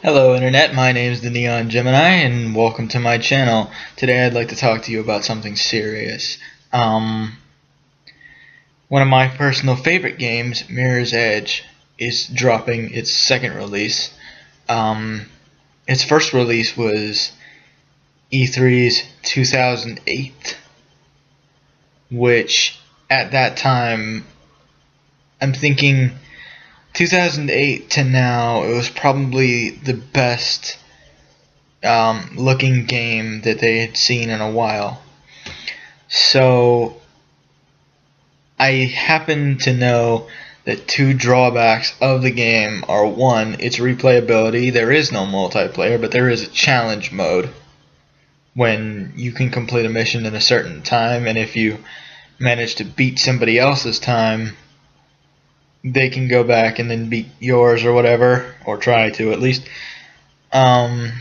Hello Internet, my name is the Neon Gemini and welcome to my channel. Today I'd like to talk to you about something serious. One of my personal favorite games, Mirror's Edge, is dropping its second release. Its first release was E3's 2008, which at that time, I'm thinking 2008 to now, it was probably the best looking game that they had seen in a while. So I happen to know that two drawbacks of the game are: one, its replayability. There is no multiplayer, but there is a challenge mode when you can complete a mission in a certain time, and if you manage to beat somebody else's time, they can go back and then beat yours or whatever, or try to at least. But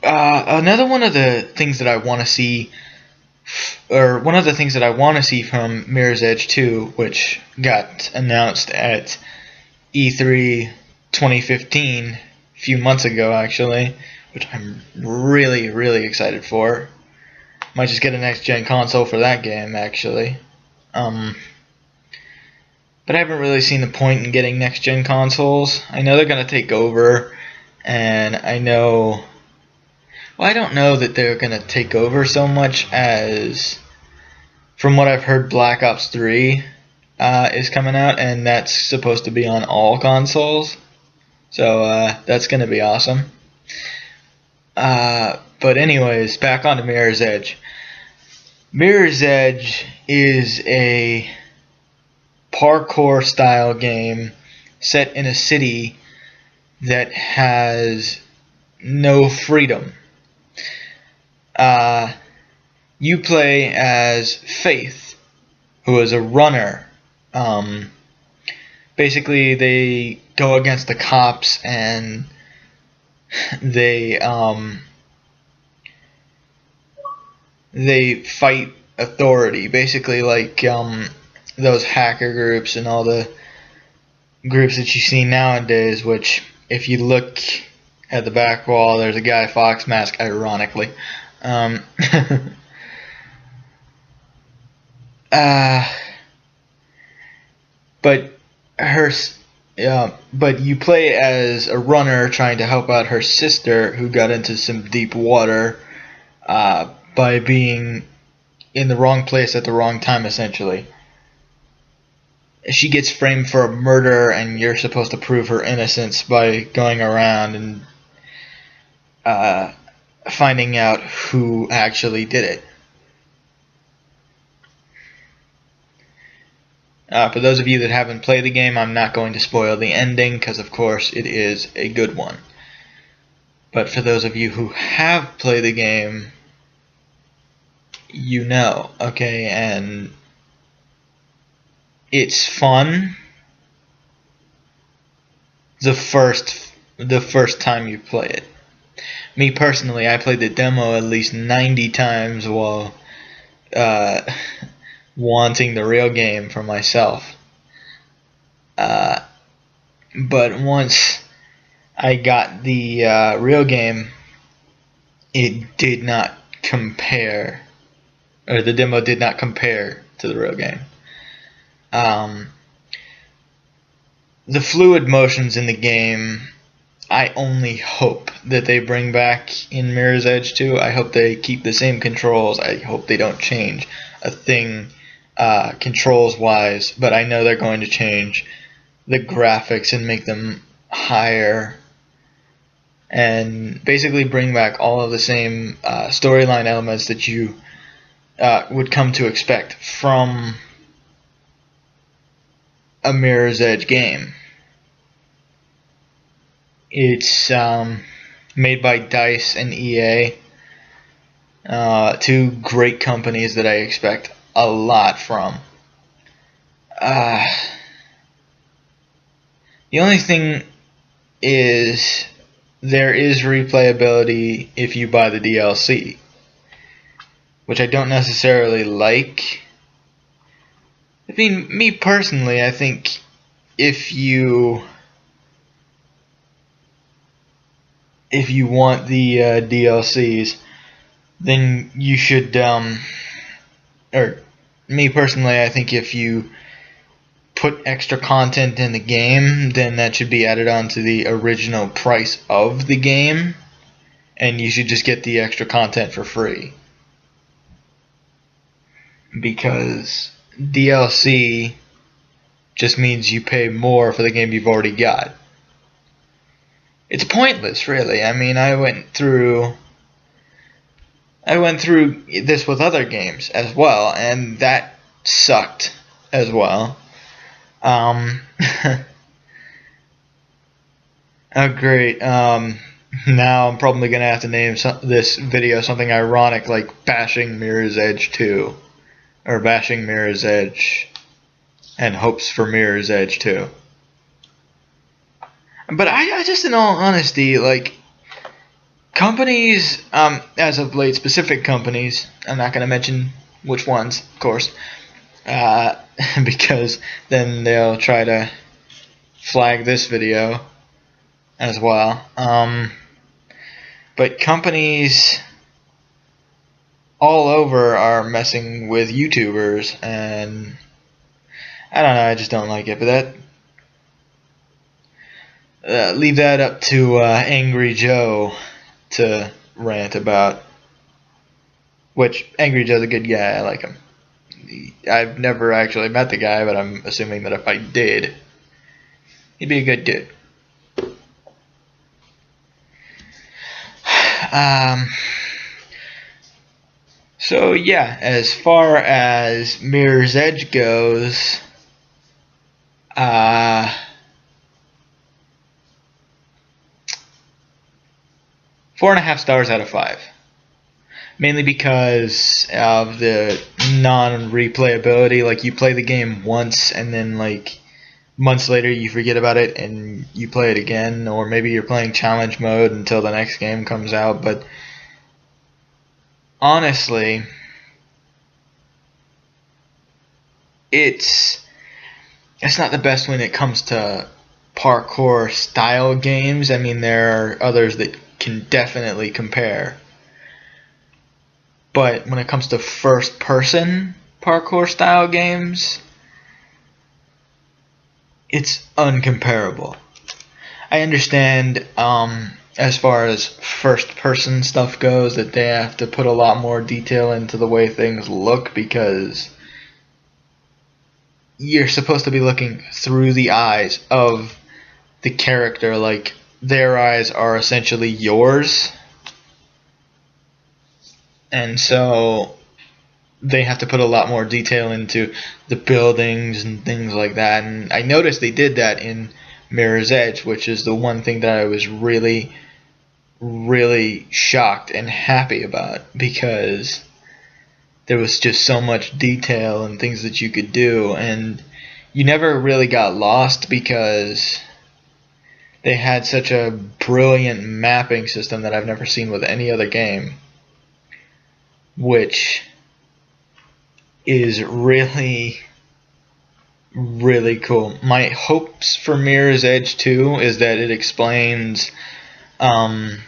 another one of the things that I want to see, or one of the things that I want to see from Mirror's Edge 2, which got announced at E3 2015, a few months ago actually, which I'm really excited for. Might just get a next gen console for that game actually. But I haven't really seen the point in getting next gen consoles. I know they're going to take over, and I know, well, I don't know that they're going to take over so much as, from what I've heard, Black Ops 3 is coming out, and that's supposed to be on all consoles. So that's going to be awesome. But anyways, back on to Mirror's Edge. Mirror's Edge is a parkour style game set in a city that has no freedom. You play as Faith, who is a runner. Basically, they go against the cops and they fight authority. Basically, like those hacker groups and all the groups that you see nowadays, which, if you look at the back wall, there's a Guy Fawkes mask, ironically. But you play as a runner trying to help out her sister, who got into some deep water by being in the wrong place at the wrong time, essentially. She gets framed for a murder, and you're supposed to prove her innocence by going around and finding out who actually did it. For those of you that haven't played the game, I'm not going to spoil the ending, because of course it is a good one. But for those of you who have played the game, you know, okay, and it's fun the first time you play it. Me personally, I played the demo at least 90 times while wanting the real game for myself. But once I got the real game, it did not compare, or the demo did not compare to the real game. The fluid motions in the game, I only hope that they bring back in Mirror's Edge 2. I hope they keep the same controls. I hope they don't change a thing controls wise, but I know they're going to change the graphics and make them higher and basically bring back all of the same storyline elements that you would come to expect from a Mirror's Edge game. It's made by DICE and EA, two great companies that I expect a lot from. The only thing is, there is replayability if you buy the DLC, which I don't necessarily like. I mean, me personally, I think if you if you want the DLCs, then you should, or me personally, I think if you put extra content in the game, then that should be added on to the original price of the game, and you should just get the extra content for free. Because DLC just means you pay more for the game you've already got. It's pointless, really. I mean, I went through this with other games as well, and that sucked as well. Oh, great. Now I'm probably going to have to name this video something ironic like Bashing Mirror's Edge 2. Or Bashing Mirror's Edge and Hopes for Mirror's Edge 2. But I just, in all honesty, like, companies, as of late, specific companies, I'm not going to mention which ones, of course, because then they'll try to flag this video as well. But companies all over are messing with YouTubers, and I don't know, I just don't like it. But that leave that up to Angry Joe to rant about. Which Angry Joe's a good guy. I like him. I've never actually met the guy, but I'm assuming that if I did, he'd be a good dude. So yeah, as far as Mirror's Edge goes, 4.5 stars out of 5. Mainly because of the non-replayability. Like, you play the game once and then like months later you forget about it and you play it again, or maybe you're playing challenge mode until the next game comes out. But honestly, it's not the best when it comes to parkour style games. I mean, there are others that can definitely compare. But when it comes to first person parkour style games, it's uncomparable. I understand as far as first person stuff goes that they have to put a lot more detail into the way things look, because you're supposed to be looking through the eyes of the character, like their eyes are essentially yours. And so they have to put a lot more detail into the buildings and things like that. And I noticed they did that in Mirror's Edge, which is the one thing that I was really, really shocked and happy about, because there was just so much detail and things that you could do, and you never really got lost because they had such a brilliant mapping system that I've never seen with any other game, which is really, really cool. My hopes for Mirror's Edge 2 is that it explains a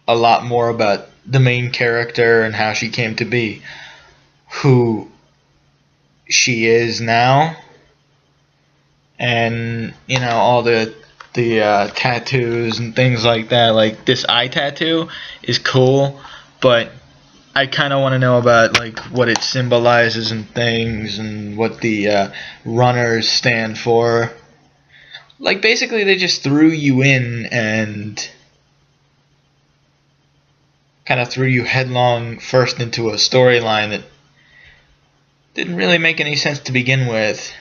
lot more about the main character and how she came to be who she is now, and you know, all the tattoos and things like that. Like, this eye tattoo is cool, but I kind of want to know about like what it symbolizes and things, and what the runners stand for. Like, basically they just threw you in and kind of threw you headlong first into a storyline that didn't really make any sense to begin with.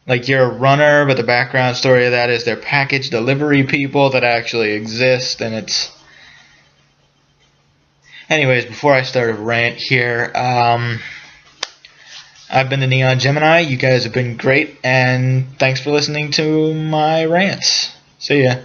Like, you're a runner, but the background story of that is they're package delivery people that actually exist, and it's... Anyways, before I start a rant here, I've been the Neon Gemini. You guys have been great, and thanks for listening to my rants. See ya.